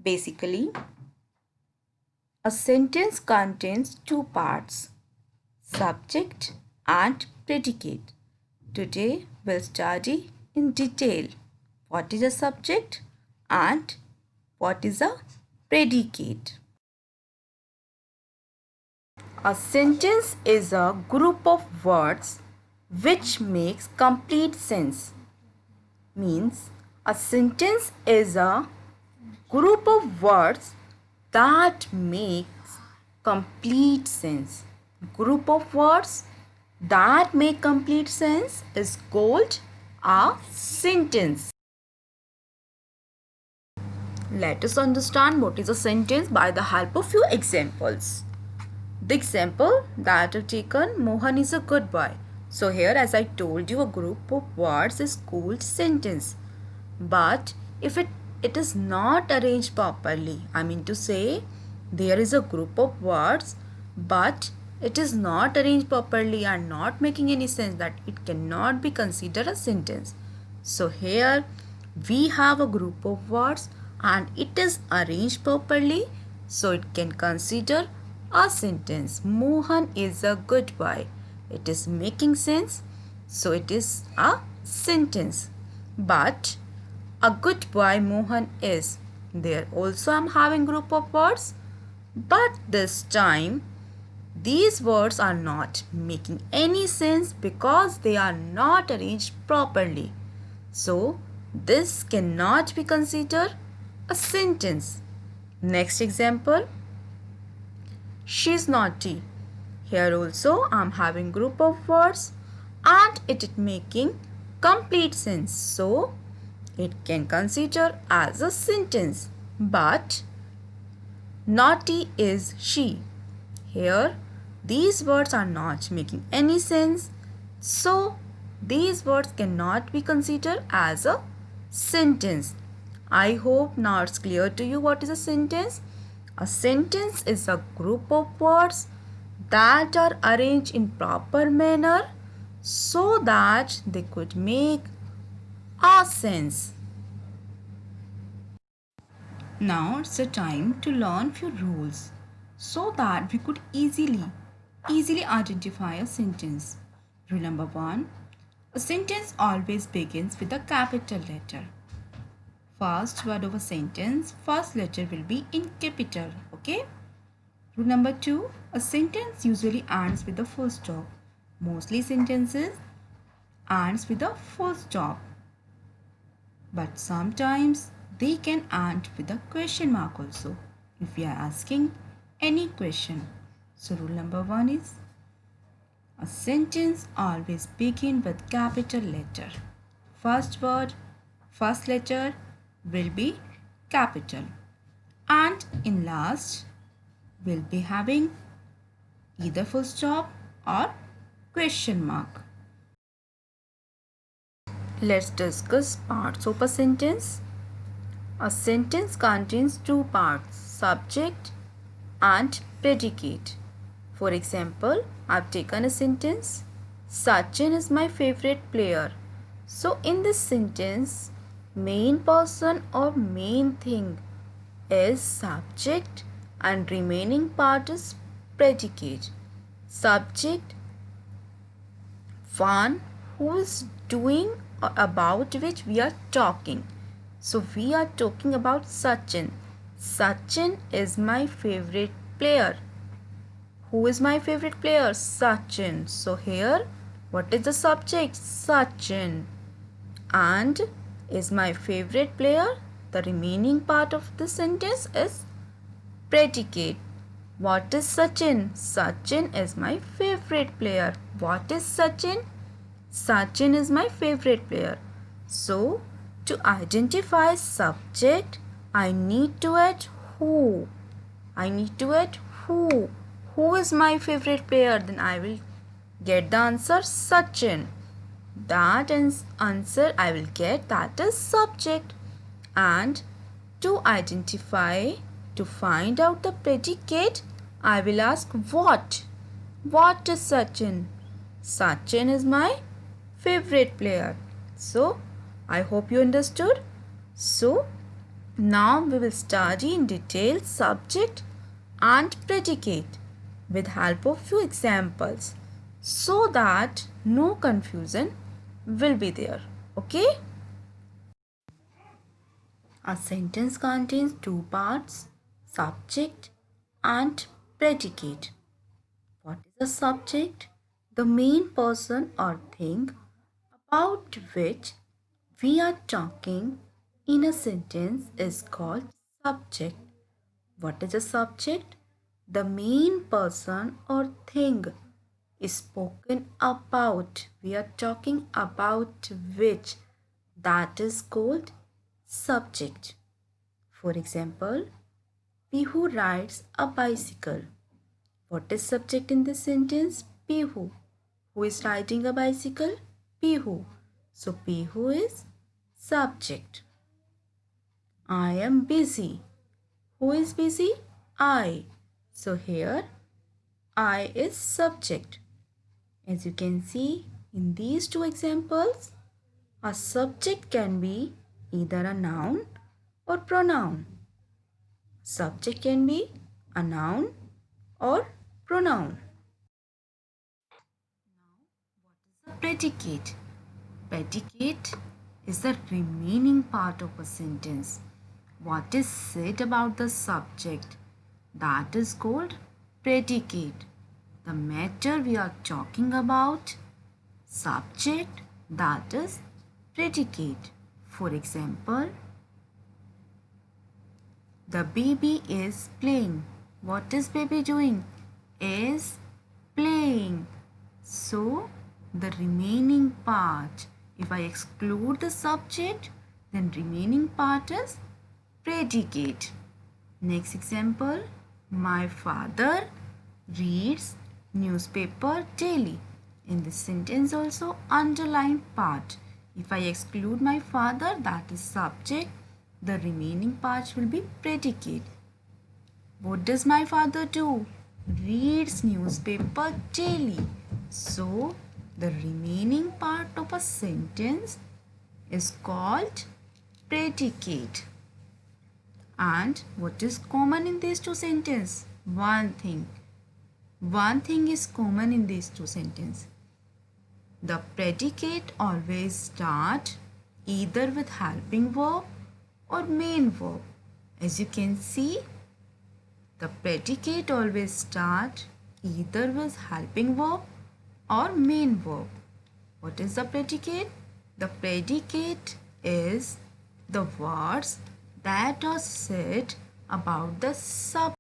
Basically, a sentence contains two parts, subject and predicate. Today we'll study in detail what is a subject and what is a predicate. A sentence is a group of words which makes complete sense. Means a sentence is a group of words that makes complete sense. Group of words that make complete sense is called a sentence. Let us understand what is a sentence by the help of few examples. The example that I've taken, Mohan is a good boy. So here, as I told you, a group of words is called sentence. But if it is not arranged properly, I mean to say, there is a group of words but it is not arranged properly and not making any sense, that it cannot be considered a sentence. So here we have a group of words and it is arranged properly, so it can consider a sentence. Mohan is a good boy. It is making sense, so it is a sentence. But a good boy Mohan is. There also I am having group of words, but this time these words are not making any sense because they are not arranged properly. So this cannot be considered a sentence. Next example, she is naughty. Here also I am having group of words and it is making complete sense. So it can consider as a sentence. But naughty is she. Here these words are not making any sense. So these words cannot be considered as a sentence. I hope now it's clear to you what is a sentence. A sentence is a group of words that are arranged in proper manner so that they could make a sense. Now it's the time to learn few rules so that we could easily identify a sentence. Rule number 1. A sentence always begins with a capital letter. First word of a sentence, first letter will be in capital. Okay? Rule number 2. A sentence usually ends with a full stop. Mostly sentences ends with a full stop. But sometimes they can end with a question mark also if we are asking any question. So rule number 1 is a sentence always begin with capital letter. First word, first letter will be capital, and in last will be having either full stop or question mark. Let's discuss parts of a sentence. A sentence contains two parts, subject and predicate. For example, I've taken a sentence, Sachin is my favorite player. So in this sentence, main person or main thing is subject and remaining part is predicate. Subject, one who is doing or about which we are talking. So we are talking about Sachin. Sachin is my favorite player. Who is my favorite player? Sachin. So here, what is the subject? Sachin. And is my favorite player. The remaining part of the sentence is predicate. What is Sachin? Sachin is my favorite player. What is Sachin? Sachin is my favorite player. So, to identify subject, I need to add who. I need to add who. Who is my favorite player? Then I will get the answer Sachin. That answer I will get, that is subject. And to identify, to find out the predicate, I will ask what. What is Sachin? Sachin is my favorite player. So, I hope you understood. So, Now we will study in detail subject and predicate with help of few examples so that no confusion will be there. Okay? A sentence contains two parts, subject and predicate. What is a subject? The main person or thing about which we are talking in a sentence is called subject. What is a subject? The main person or thing is spoken about. We are talking about which. That is called subject. For example, Pihu rides a bicycle. What is subject in this sentence? Pihu. Who is riding a bicycle? Pihu. So Pihu is subject. I am busy. Who is busy? I. So here I is subject. As you can see in these two examples, a subject can be either a noun or pronoun. Subject can be a noun or pronoun. Now, what is a predicate? Predicate is the remaining part of a sentence. What is said about the subject? That is called predicate. The matter we are talking about, subject, that is predicate. For example, the baby is playing. What is baby doing? Is playing. So the remaining part, if I exclude the subject, then remaining part is predicate. Next example, my father reads newspaper daily. In this sentence also underline part. If I exclude my father, that is subject, the remaining parts will be predicate. What does my father do? Reads newspaper daily. So the remaining part of a sentence is called predicate. And what is common in these two sentences? One thing. One thing is common in these two sentences. The predicate always start either with helping verb or main verb. As you can see, the predicate always start either with helping verb or main verb. What is the predicate? The predicate is the words that are said about the subject.